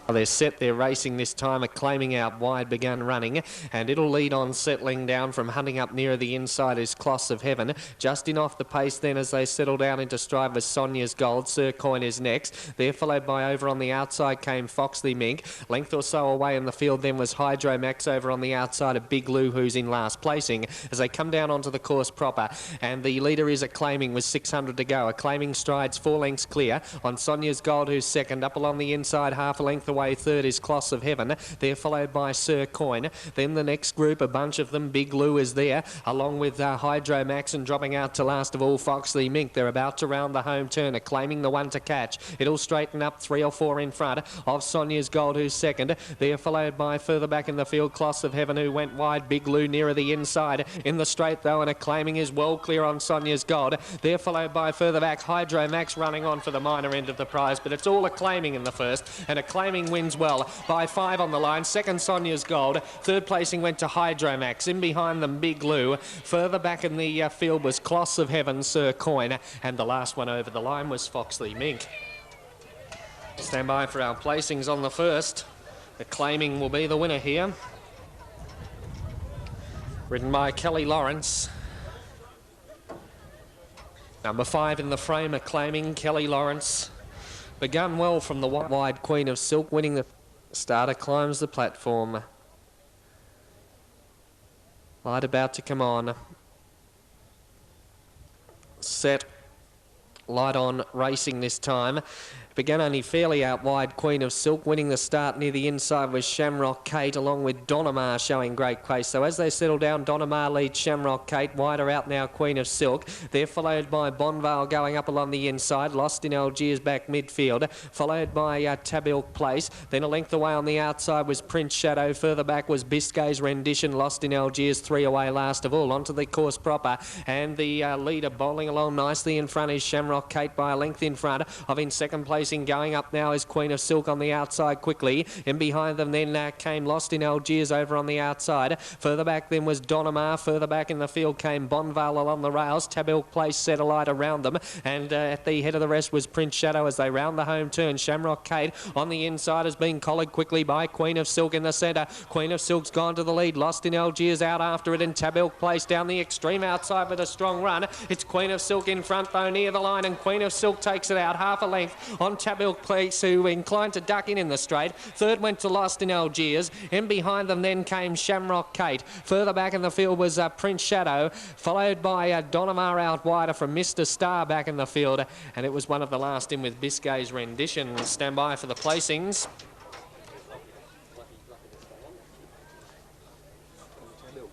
They're set, they're racing this time, claiming out wide, begun running, and it'll lead on, settling down from hunting up nearer the inside is Cloths of Heaven. Just in off the pace then as they settle down into stride with Sonia's Gold. Sir Coin is next. They're followed by over on the outside came Foxley Mink. Length or so away in the field then was Hydro Max over on the outside of Big Lou, who's in last placing as they come down onto the course proper. And the leader is Acclaiming with 600 to go. Acclaiming strides 4 lengths clear on Sonia's Gold, who's second. Up along the inside, half a length away, third is Cloths of Heaven. They're followed by Sir Coin. Then the next group, a bunch of them, Big Lou is there, along with Hydro Max, and dropping out to last of all Foxley Mink. They're about to round the home turn, Acclaiming the one to catch. It'll straighten up 3 or 4 in front of Sonia's Gold, who's second. They're followed by further back in the field, Cloths of Heaven, who went wide. Big Lou nearer the inside. In the straight though, and Acclaiming is well clear on Sonia's Gold. They're followed by further back Hydro Max running on for the minor end of the prize, but it's all Acclaiming in the first, and Acclaiming wins well by 5 on the line. Second, Sonia's Gold. Third placing went to Hydro Max. In behind them, Big Lou. Further back in the field was Cloths of Heaven, Sir Coin, and the last one over the line was Foxley Mink. Stand by for our placings on the first. Acclaiming will be the winner here. Ridden by Kelly Lawrence. Number 5 in the frame, Acclaiming, Kelly Lawrence. Begun well from the wide Queen of Silk, winning the starter, climbs the platform. Light about to come on. Set. Light on, racing this time. Began only fairly out wide, Queen of Silk. Winning the start near the inside was Shamrock Kate, along with Donamar showing great pace. So as they settle down, Donamar leads Shamrock Kate. Wider out now, Queen of Silk. They're followed by Bonvale going up along the inside. Lost in Algiers back midfield. Followed by Tabilk Place. Then a length away on the outside was Prince Shadow. Further back was Biscay's Rendition. Lost in Algiers, 3 away last of all. Onto the course proper. And the leader bowling along nicely in front is Shamrock Kate by a length in front of in second place. Going up now is Queen of Silk on the outside quickly. In behind them then came Lost in Algiers over on the outside. Further back then was Donamar. Further back in the field came Bonvale along the rails. Tabilk Place set alight around them. And at the head of the rest was Prince Shadow as they round the home turn. Shamrock Kate on the inside has been collared quickly by Queen of Silk in the centre. Queen of Silk's gone to the lead. Lost in Algiers out after it, and Tabilk Place down the extreme outside with a strong run. It's Queen of Silk in front though near the line, and Queen of Silk takes it out half a length on Tabilk Place, who inclined to duck in the straight. Third went to Lost in Algiers. In behind them then came Shamrock Kate. Further back in the field was Prince Shadow, followed by Donamar out wider from Mr. Star back in the field, and it was one of the last in with Biscay's Rendition. Stand by for the placings.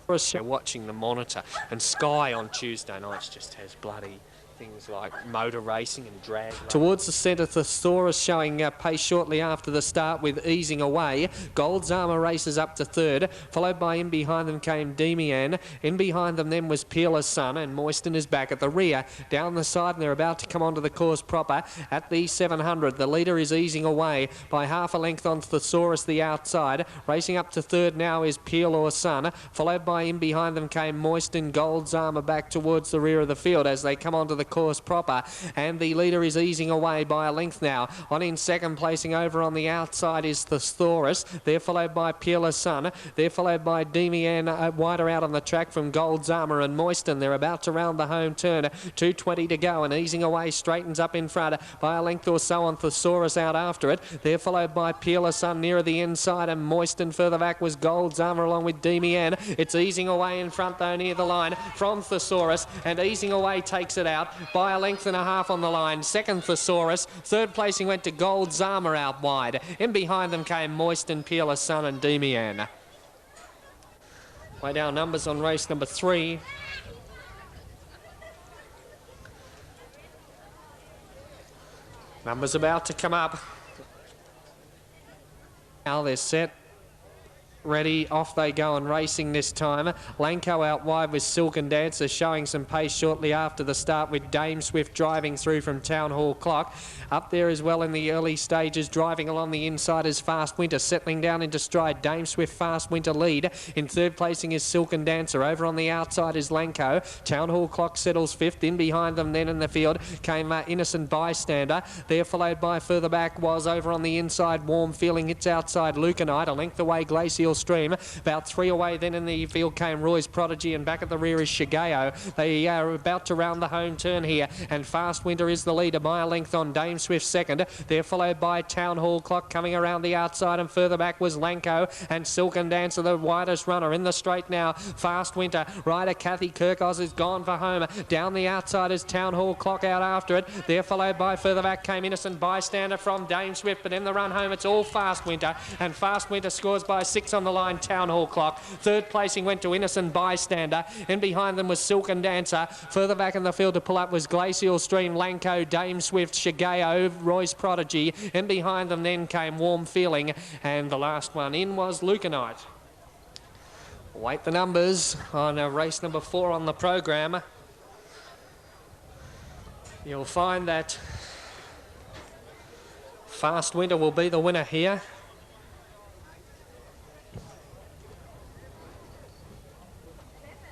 Watching the monitor, and Sky on Tuesday nights just has bloody things like motor racing and drag. Towards the centre, Thesaurus showing pace shortly after the start with Easing Away. Gold's Armour races up to third, followed by in behind them came Demian. In behind them then was Peerless Sun, and Moiston is back at the rear. Down the side, and they're about to come onto the course proper at the 700. The leader is Easing Away by half a length on Thesaurus the outside. Racing up to third now is Peerless Sun, followed by in behind them came Moiston. Gold's Armour back towards the rear of the field as they come onto the course proper, and the leader is Easing Away by a length now. On in second, placing over on the outside is Thesaurus. They're followed by Peerless Sun. They're followed by Demian wider out on the track from Gold's Armour and Moiston. They're about to round the home turn. 2:20 to go, and Easing Away straightens up in front by a length or so on Thesaurus out after it. They're followed by Peerless Sun nearer the inside, and Moiston further back was Gold's Armour along with Demian. It's Easing Away in front though near the line from Thesaurus, and Easing Away takes it out by a length and a half on the line. Second, Thesaurus. Third placing went to Gold's Armour out wide. In behind them came Moiston, Peerless Sun and Demian. Way down numbers on race number 3. Numbers about to come up. Now they're set. ready, off they go and racing this time. Lanco out wide with Silken Dancer showing some pace shortly after the start, with Dame Swift driving through from Town Hall Clock. Up there as well in the early stages, driving along the inside is Fast Winter, settling down into stride. Dame Swift, Fast Winter lead. In third placing is Silken Dancer. Over on the outside is Lanco. Town Hall Clock settles fifth. In behind them then in the field came Innocent Bystander. There followed by further back was over on the inside Warm Feeling. It's outside Lucanite. A length away Glacial Stream. About 3 away then in the field came Roy's Prodigy, and back at the rear is Shigeo. They are about to round the home turn here, and Fast Winter is the leader by a length on Dame Swift second. They're followed by Town Hall Clock coming around the outside, and further back was Lanco and Silken Dancer, the widest runner in the straight now. Fast Winter. Rider Kathy Kirkos is gone for home. Down the outside is Town Hall Clock out after it. They're followed by further back came Innocent Bystander from Dame Swift, but in the run home it's all Fast Winter, and Fast Winter scores by 6 on the line. Town Hall Clock. Third placing went to Innocent Bystander. In behind them was Silken Dancer. Further back in the field to pull up was Glacial Stream, Lanco, Dame Swift, Shigeo, Roy's Prodigy. In behind them then came Warm Feeling, and the last one in was Lucanite. Wait the numbers on race number 4 on the program. You'll find that Fast Winter will be the winner here.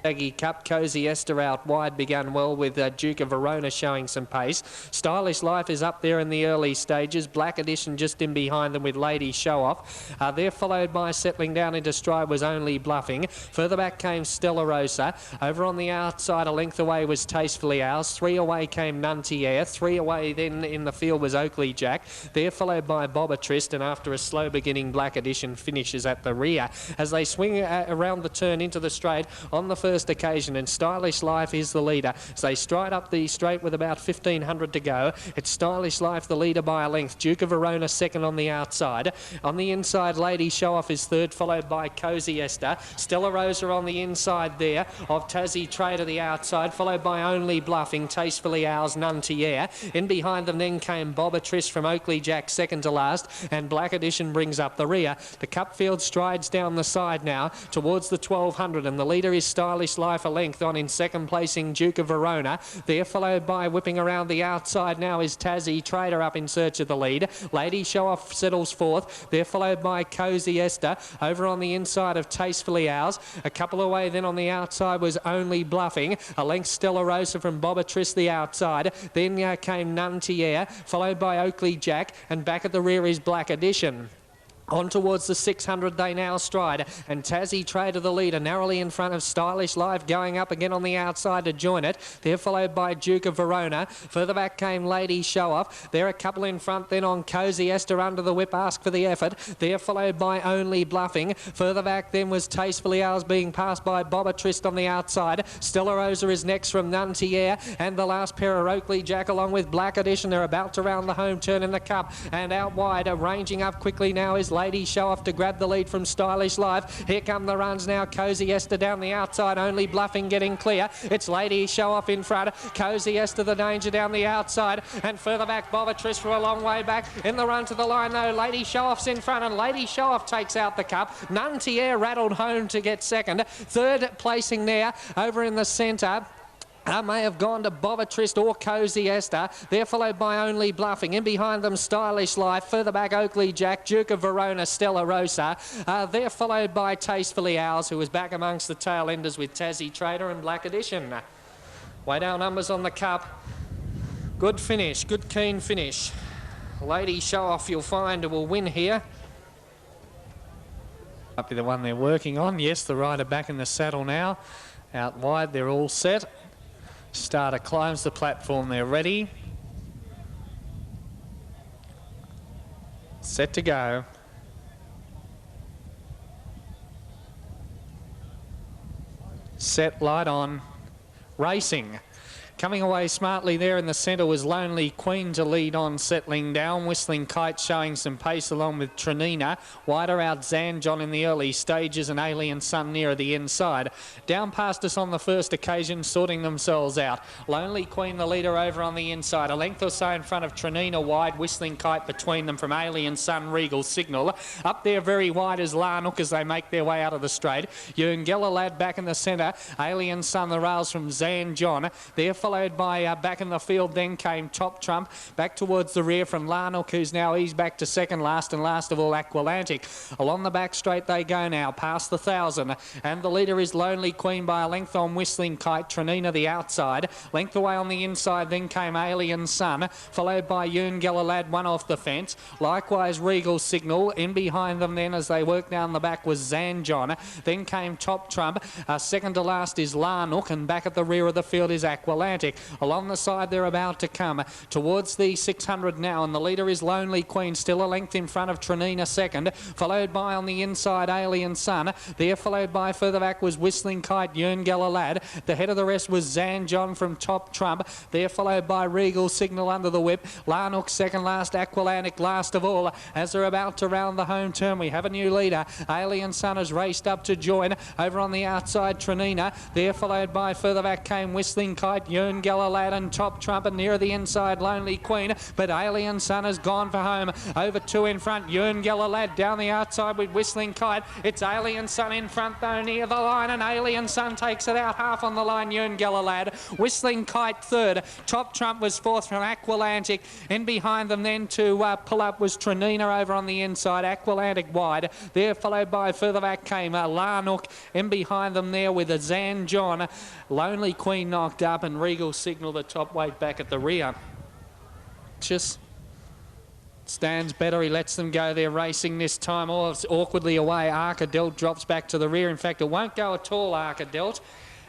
Aggie Cup, Cozy Esther out wide began well with Duke of Verona showing some pace. Stylish Life is up there in the early stages. Black Edition just in behind them with Lady Show Off. They're followed by settling down into stride was Only Bluffing. Further back came Stella Rosa. Over on the outside a length away was Tastefully Ours. 3 away came Nuntier. 3 away then in the field was Oakley Jack. They're followed by Bobatrist, and after a slow beginning Black Edition finishes at the rear. As they swing around the turn into the straight on the first occasion, and Stylish Life is the leader. So they stride up the straight with about 1,500 to go. It's Stylish Life the leader by a length. Duke of Verona second on the outside. On the inside, Lady Show Off is third, followed by Cozy Esther. Stella Rosa on the inside there of Tassie Trader the outside, followed by Only Bluffing, Tastefully Ours, Nuntier. In behind them then came Bobatrist from Oakley Jack second to last, and Black Edition brings up the rear. The Cupfield strides down the side now towards the 1,200, and the leader is Stylish Life a length on. In second placing Duke of Verona. They're followed by whipping around the outside now is Tassie Trader up in search of the lead. Lady Show Off settles fourth. They're followed by Cozy Esther. Over on the inside of Tastefully Ours. A couple away then on the outside was Only Bluffing. A length Stella Rosa from Bobatrist the outside. Then came Nuntier, followed by Oakley Jack, and back at the rear is Black Edition. On towards the 600 they now stride, and Tassie Trader the leader, narrowly in front of Stylish Life, going up again on the outside to join it. They're followed by Duke of Verona. Further back came Lady Show Off. They're a couple in front then on Cozy Esther under the whip, Ask for the Effort. They're followed by Only Bluffing. Further back then was Tastefully Ours being passed by Bobatrist on the outside. Stella Rosa is next from Nuntier, and the last pair are Oakley Jack along with Black Edition. They're about to round the home turn in the Cup, and out wide, ranging up quickly now is Lady Show Off to grab the lead from Stylish Life. Here come the runs now. Cozy Esther down the outside. Only Bluffing getting clear. It's Lady Show Off in front. Cozy Esther the danger down the outside. And further back, Bobatrist from a long way back. In the run to the line though, Lady Show Off's in front, and Lady Show Off takes out the Cup. Nuntier rattled home to get second. Third placing there over in the centre. May have gone to Bobatrist or Cozy Esther. They're followed by Only Bluffing. In behind them, Stylish Life. Further back, Oakley Jack, Duke of Verona, Stella Rosa. They're followed by Tastefully Ours, who was back amongst the tail enders with Tassie Trader and Black Edition. Way down numbers on the Cup. Good finish, good keen finish. Lady Show Off, you'll find, will win here. Might be the one they're working on. Yes, the rider back in the saddle now. Out wide, they're all set. Starter climbs the platform, they're ready. Set to go. Set, light on. Racing. Coming away smartly there in the centre was Lonely Queen to lead on, settling down. Whistling Kite showing some pace along with Trinina. Wider out Zanjon in the early stages and Alien Sun nearer the inside. Down past us on the first occasion, sorting themselves out. Lonely Queen the leader over on the inside. A length or so in front of Trinina wide. Whistling Kite between them from Alien Sun, Regal Signal. Up there very wide is Larnook as they make their way out of the straight. Yerngella Lad back in the centre. Alien Sun the rails from Zanjon. They're followed by back in the field then came Top Trump. Back towards the rear from Larnook, who's now eased back to second last, and last of all Aqualantic. Along the back straight they go now, past the 1,000. And the leader is Lonely Queen by a length on Whistling Kite. Trinina the outside. Length away on the inside then came Alien Sun, followed by Yerngella Lad, one off the fence. Likewise Regal Signal. In behind them then as they work down the back was Zanjon. Then came Top Trump. Second to last is Larnook, and back at the rear of the field is Aqualantic. Along the side they're about to come towards the 600 now, and the leader is Lonely Queen, still a length in front of Trinina second, followed by on the inside Alien Sun. There followed by further back was Whistling Kite, Yerngella Lad. The head of the rest was Zanjon from Top Trump. There followed by Regal Signal under the whip. Larnook second last, Aqualantic last of all. As they're about to round the home turn, we have a new leader. Alien Sun has raced up to join. Over on the outside Trinina. There followed by further back came Whistling Kite, Yerngella Lad and Top Trump, and near the inside Lonely Queen, but Alien Sun has gone for home. Over two in front, Yerngella Lad down the outside with Whistling Kite. It's Alien Sun in front though near the line, and Alien Sun takes it out half on the line. Yerngella Lad, Whistling Kite third. Top Trump was fourth from Aqualantic. In behind them then to pull up was Trinina over on the inside. Aqualantic wide. There followed by further back came Larnook. In behind them there with a Zanjon. Lonely Queen knocked up, and Regal Signal the top weight back at the rear. Just stands better. He lets them go. They're racing this time. Oh, it's awkwardly away. Arkadelt drops back to the rear. In fact, it won't go at all, Arkadelt.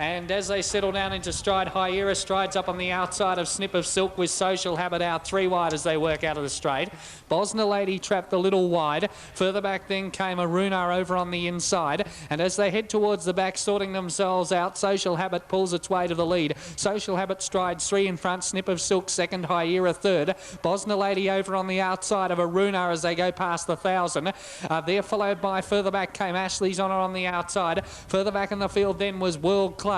And as they settle down into stride, Hyera strides up on the outside of Snip of Silk with Social Habit out three wide as they work out of the straight. Bosnia Lady trapped a little wide. Further back then came Aruna over on the inside. And as they head towards the back, sorting themselves out, Social Habit pulls its way to the lead. Social Habit strides three in front, Snip of Silk second, Hyera third. Bosnia Lady over on the outside of Aruna as they go past the 1,000. There followed by further back came Ashley's Honour on the outside. Further back in the field then was World Class.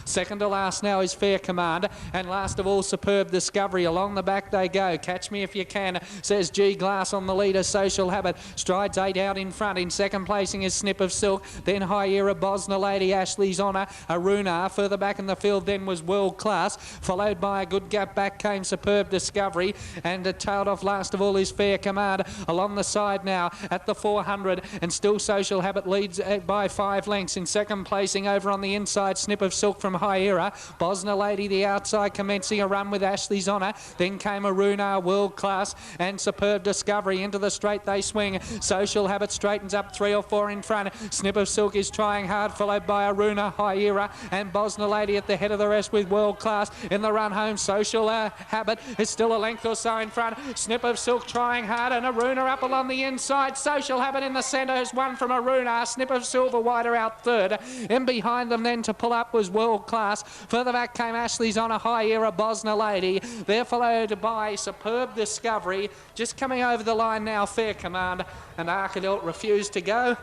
Second to last now is Fair Command, and last of all Superb Discovery. Along the back they go. Catch Me If You Can, says G Glass on the leader. Social Habit strides 8 out in front. In second placing is Snip of Silk, then Hyera, Bosnia Lady, Ashley's Honour, Aruna. Further back in the field then was World Class, followed by a good gap back came Superb Discovery, and tailed off last of all is Fair Command. Along the side now at the 400, and still Social Habit leads by 5 lengths. In second placing over on the inside, Snip of Silk from Hyera. Bosnia Lady the outside, commencing a run with Ashley's Honour. Then came Aruna, World Class, and Superb Discovery. Into the straight they swing. Social Habit straightens up 3 or 4 in front. Snip of Silk is trying hard, followed by Aruna, Hyera, and Bosnia Lady at the head of the rest with World Class. In the run home, Social Habit is still a length or so in front. Snip of Silk trying hard, and Aruna up along the inside. Social Habit in the centre has won from Aruna. Snip of Silver wider out third. In behind them then to pull up was World Class. Further back came Ashley's Honour, Hyera, Bosnia Lady. They're followed by Superb Discovery. Just coming over the line now, Fair Command, and Arkadelt refused to go.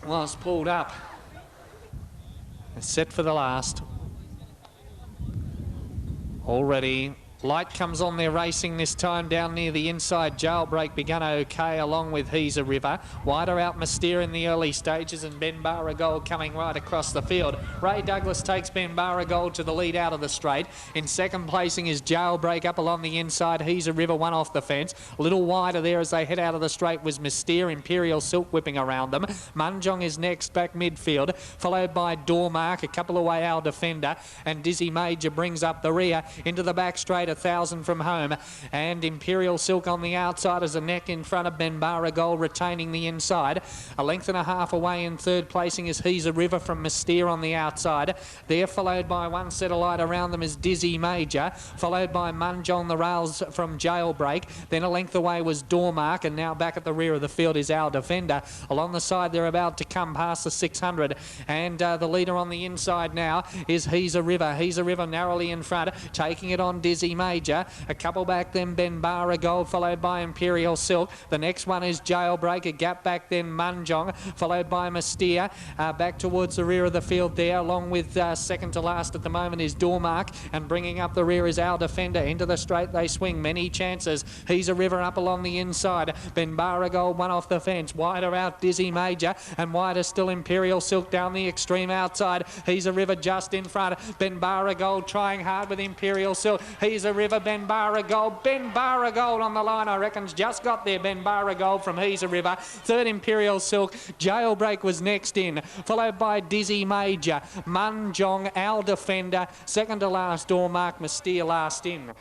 Was pulled up. Set for the last. Already light comes on there racing this time down near the inside. Jailbreak begun okay along with He's a River. Wider out Mystere in the early stages, and Ben Baragold coming right across the field. Ray Douglas takes Ben Baragold to the lead out of the straight. In second placing is Jailbreak up along the inside. He's a River, one off the fence. A little wider there as they head out of the straight was Mystere. Imperial Silk whipping around them. Munjong is next back midfield, followed by Dormark, a couple away our defender, and Dizzy Major brings up the rear. Into the back straight 1,000 from home. And Imperial Silk on the outside as a neck in front of Benbara Gold, retaining the inside. A length and a half away in third placing is He's a River from Mystere on the outside. They're followed by one set of light around them is Dizzy Major, followed by Munge on the rails from Jailbreak. Then a length away was Dormark, and now back at the rear of the field is Our Defender. Along the side, they're about to come past the 600, and the leader on the inside now is He's a River. He's a River narrowly in front, taking it on Dizzy Major. A couple back then Benbara Gold, followed by Imperial Silk. The next one is Jailbreak, a gap back then Munjong, followed by Mystere. Back towards the rear of the field there, along with second to last at the moment is Dormark, and bringing up the rear is Our Defender. Into the straight they swing, many chances. He's a River up along the inside. Benbara Gold one off the fence, wider out Dizzy Major, and wider still Imperial Silk down the extreme outside. He's a River just in front. Benbara Gold trying hard with Imperial Silk. He's a River, Benbara Gold. Benbara Gold on the line, I reckon's just got there. Benbara Gold from He's a River. Third Imperial Silk. Jailbreak was next in, followed by Dizzy Major. Munjong, Our Defender. Second to last Dormark, Mystere last in.